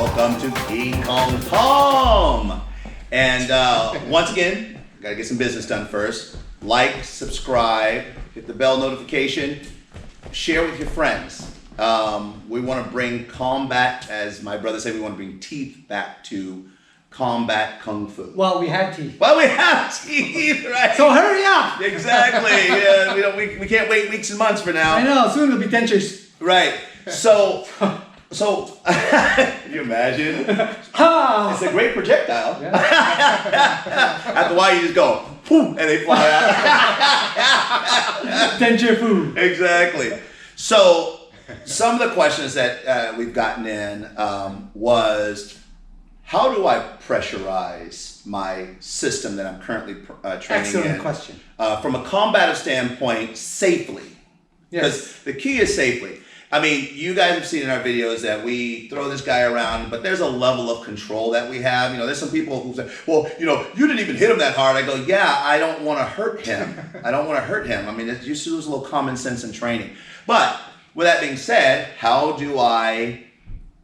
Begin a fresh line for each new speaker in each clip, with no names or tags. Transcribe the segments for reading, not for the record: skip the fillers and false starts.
welcome to King Kong Tom. And once again, gotta get some business done first. Like, subscribe, hit the bell notification, share with your friends. We want to bring combat, as my brother said, we want to bring teeth back to combat kung fu.
Well, we had teeth.
Well, we have teeth, right?
So hurry up!
Exactly. Yeah, we can't wait weeks and months for now.
I know, soon it'll be dentures.
Right. So, can you imagine? It's a great projectile.
Yeah.
After a while, you just go, poof, and they fly out.
Denture food.
Exactly. So, some of the questions that we've gotten in was, how do I pressurize my system that I'm currently training
Excellent
in?
question.
From a combative standpoint, safely. Because
Yes.
the key is safely. I mean, you guys have seen in our videos that we throw this guy around, but there's a level of control that we have. You know, there's some people who say, well, you know, you didn't even hit him that hard. I go, yeah, I don't want to hurt him. I don't want to hurt him. I mean, you should use a little common sense in training. But with that being said, how do I,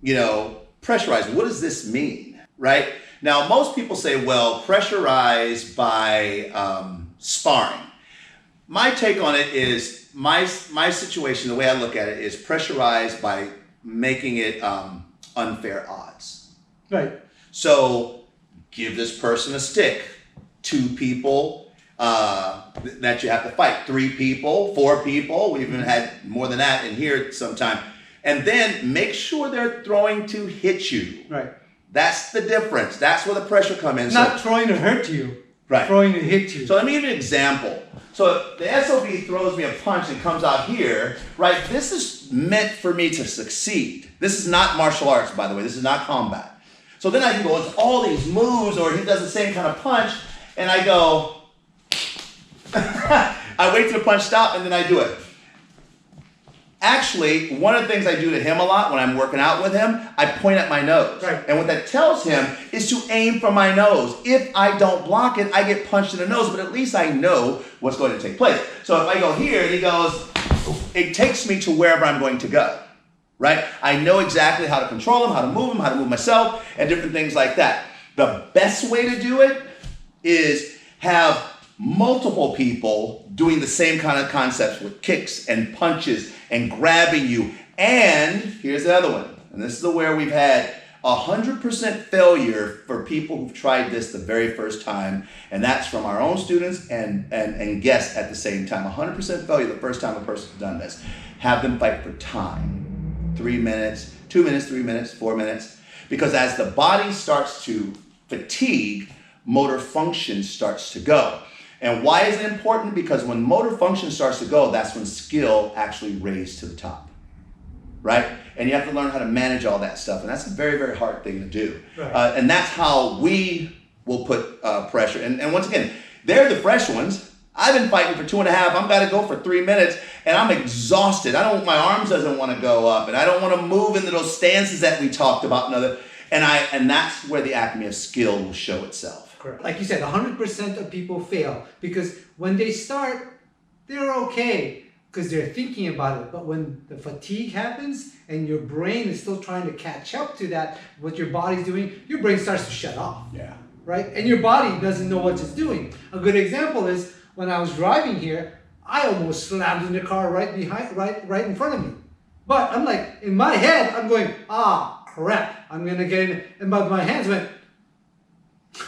pressurize? What does this mean, right? Now, most people say, well, pressurize by sparring. My take on it is, my situation, the way I look at it, is pressurized by making it unfair odds.
Right.
So give this person a stick. 2 people that you have to fight. 3 people, 4 people. We've even had more than that in here sometime. And then make sure they're throwing to hit you.
Right.
That's the difference. That's where the pressure comes in.
Not throwing to hurt you.
Right.
Throwing to hit you.
So let me give you an example. So if the SOB throws me a punch and comes out here, right, this is meant for me to succeed. This is not martial arts, by the way. This is not combat. So then I can go into all these moves, or he does the same kind of punch, and I go, I wait till the punch stops, and then I do it. Actually, one of the things I do to him a lot when I'm working out with him, I point at my nose.
Right.
And what that tells him is to aim for my nose. If I don't block it, I get punched in the nose, but at least I know what's going to take place. So if I go here, he goes, it takes me to wherever I'm going to go, right? I know exactly how to control him, how to move myself, and different things like that. The best way to do it is have multiple people doing the same kind of concepts with kicks and punches and grabbing you. And here's the other one. And this is where we've had 100% failure for people who've tried this the very first time. And that's from our own students and guests at the same time. 100% failure the first time a person's done this. Have them fight for time. 3 minutes, 2 minutes, 3 minutes, 4 minutes. Because as the body starts to fatigue, motor function starts to go. And why is it important? Because when motor function starts to go, that's when skill actually raises to the top, right? And you have to learn how to manage all that stuff. And that's a very, very hard thing to do. Right. And that's how we will put pressure. And once again, they're the fresh ones. I've been fighting for 2.5. I've got to go for 3 minutes, and I'm exhausted. My arms doesn't want to go up, and I don't want to move into those stances that we talked about. And that's where the acme of skill will show itself.
Correct. Like you said, 100% of people fail because when they start, they're okay because they're thinking about it. But when the fatigue happens and your brain is still trying to catch up to that, what your body's doing, your brain starts to shut off.
Yeah.
Right? And your body doesn't know what it's doing. A good example is when I was driving here, I almost slammed in the car right in front of me. But I'm like, in my head, I'm going, crap, I'm going to get in. And but my hands went,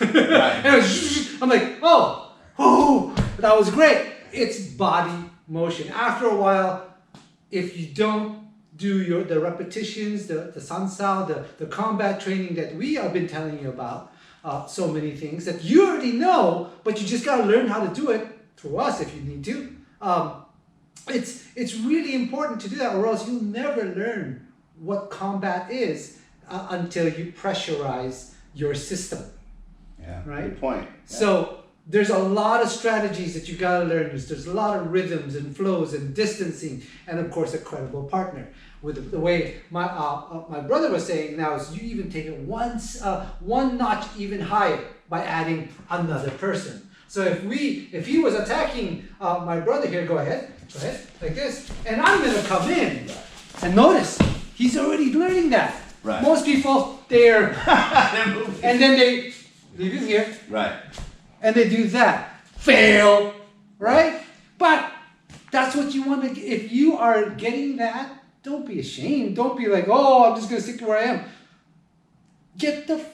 right. And I'm like, oh, that was great. It's body motion. After a while, if you don't do the repetitions, the sansao, the combat training that we have been telling you about, so many things that you already know, but you just got to learn how to do it through us if you need to. It's really important to do that, or else you'll never learn what combat is until you pressurize your system.
Yeah,
right?
Good point. Yeah.
So there's a lot of strategies that you got to learn. There's a lot of rhythms and flows and distancing, and of course a credible partner. With the way my brother was saying now is you even take it one notch even higher by adding another person. So if he was attacking my brother here, go ahead, like this, and I'm gonna come in, and notice he's already learning that.
Right.
Most people, they're,
They're moving.
and then they leave it here,
Right.
and they do that. Fail, right? But that's what you want to, if you are getting that, don't be ashamed. Don't be like, oh, I'm just going to stick to where I am. Get the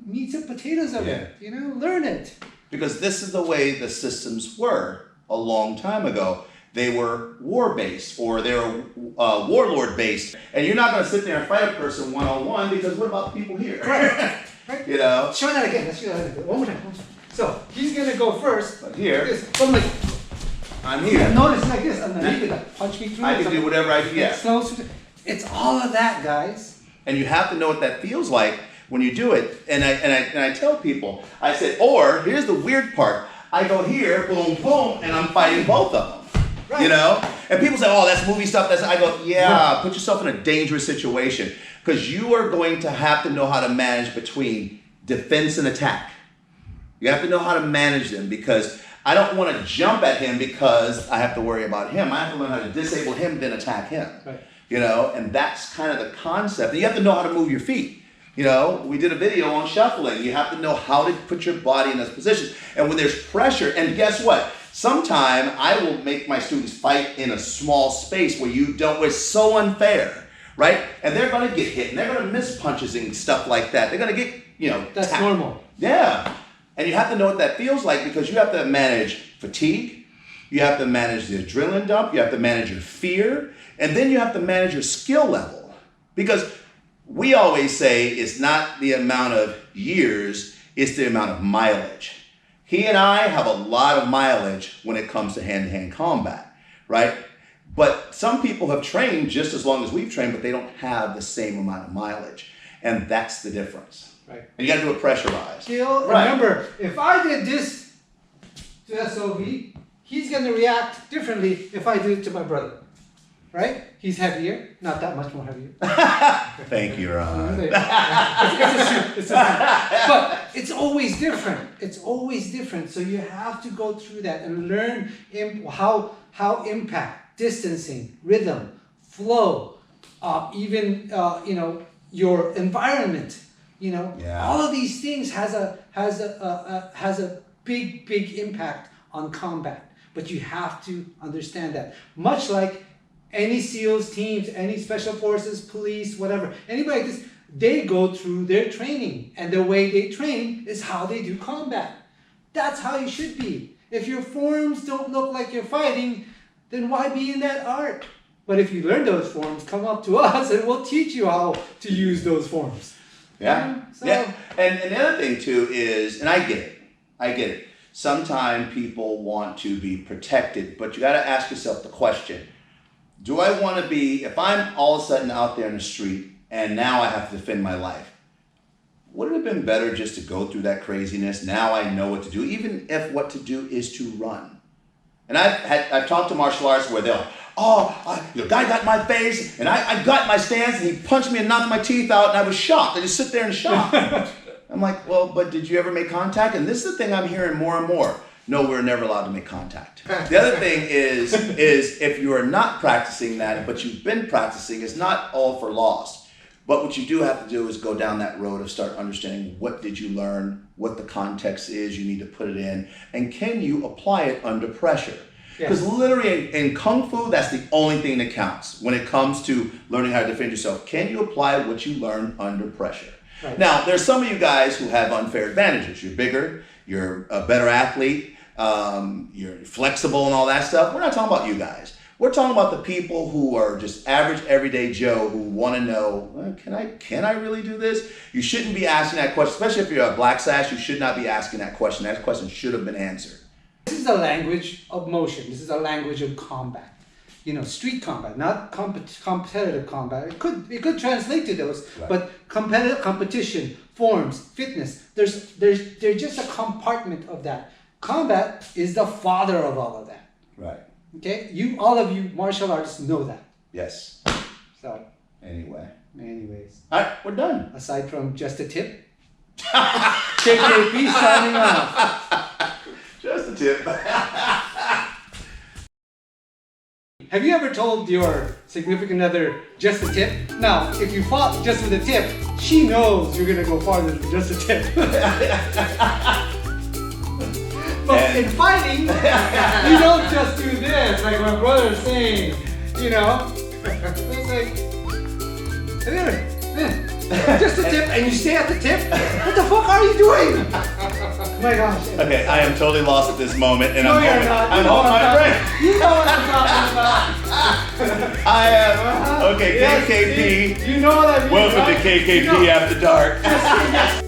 meats and potatoes of it, you know, learn it.
Because this is the way the systems were a long time ago. They were war-based, or they were warlord-based. And you're not going to sit there and fight a person one-on-one, because what about the people here?
Right. Right.
You know?
Show that again. Let's do that again. One more time. So he's going to go first.
But here,
Like this. So I'm like,
I'm here.
notice like this. And then he could like punch me through.
I can do whatever I can. Yeah.
It's all of that, guys.
And you have to know what that feels like when you do it. And I tell people, I said, or here's the weird part. I go here, boom, boom, and I'm fighting both of them.
Right.
You know? And people say, oh, that's movie stuff. I go, yeah, put yourself in a dangerous situation, because you are going to have to know how to manage between defense and attack. You have to know how to manage them, because I don't want to jump at him because I have to worry about him. I have to learn how to disable him, then attack him.
Right.
You know, and that's kind of the concept. And you have to know how to move your feet. You know, we did a video on shuffling. You have to know how to put your body in those positions. And when there's pressure, and guess what? Sometime I will make my students fight in a small space where it's so unfair, right? And they're going to get hit, and they're going to miss punches and stuff like that. They're going to get,
That's
tapped.
normal.
Yeah. And you have to know what that feels like, because you have to manage fatigue. You have to manage the adrenaline dump. You have to manage your fear. And then you have to manage your skill level. Because we always say it's not the amount of years, it's the amount of mileage. He and I have a lot of mileage when it comes to hand-to-hand combat, right? But some people have trained just as long as we've trained, but they don't have the same amount of mileage. And that's the difference.
Right.
And you got to do it pressurized.
Still,
Right.
remember, if I did this to SOV, he's going to react differently if I do it to my brother. Right? He's heavier, not that much more heavier.
Thank you, Ron.
It's a suit. But it's always different. It's always different. So you have to go through that and learn how impact, distancing, rhythm, flow, even your environment. All of these things has a big impact on combat. But you have to understand that. Much like any SEALs teams, any special forces, police, whatever, anybody like this, they go through their training, and the way they train is how they do combat. That's how you should be. If your forms don't look like you're fighting, then why be in that art? But if you learn those forms, come up to us and we'll teach you how to use those forms.
Yeah.
So,
yeah. And the other thing too is, and I get it. Sometimes people want to be protected, but you got to ask yourself the question, do I want to be, if I'm all of a sudden out there in the street and now I have to defend my life, would it have been better just to go through that craziness? Now I know what to do, even if what to do is to run. And I've talked to martial artists where they'll, the guy got in my face and I got my stance and he punched me and knocked my teeth out and I was shocked. I just sit there in shock. I'm like, well, but did you ever make contact? And this is the thing I'm hearing more and more. No, we're never allowed to make contact. The other thing is if you are not practicing that, but you've been practicing, it's not all for lost. But what you do have to do is go down that road of start understanding what did you learn, what the context is, you need to put it in, and can you apply it under pressure? Because literally in Kung Fu, that's the only thing that counts when it comes to learning how to defend yourself. Can you apply what you learn under pressure? Right. Now, there's some of you guys who have unfair advantages. You're bigger, you're a better athlete, you're flexible and all that stuff. We're not talking about you guys. We're talking about the people who are just average, everyday Joe who want to know, well, can I really do this? You shouldn't be asking that question, especially if you're a black sash. You should not be asking that question. That question should have been answered.
This is a language of motion. This is a language of combat. Street combat, not competitive combat. It could translate to those, right. But competition, forms, fitness. There's just a compartment of that. Combat is the father of all of that.
Right.
Okay, all of you martial artists know that.
Yes.
So.
Anyways. All right, we're done.
Aside from just a tip. KKP signing off.
Just a tip.
Have you ever told your significant other just a tip? Now, if you fought just with a tip, she knows you're gonna go farther than just a tip. But in fighting, you don't just do this, like my brother's saying, you know? It's like, just a tip, and you stay at the tip? What the fuck are you doing? Oh my gosh.
Okay, I am totally lost at this moment, and
No, you're not.
I'm holding my breath.
You know what I'm talking about.
I am. Okay,
Yes,
KKP.
see? You know what I mean,
Welcome
right?
to KKP
You know-
After Dark.
Yes,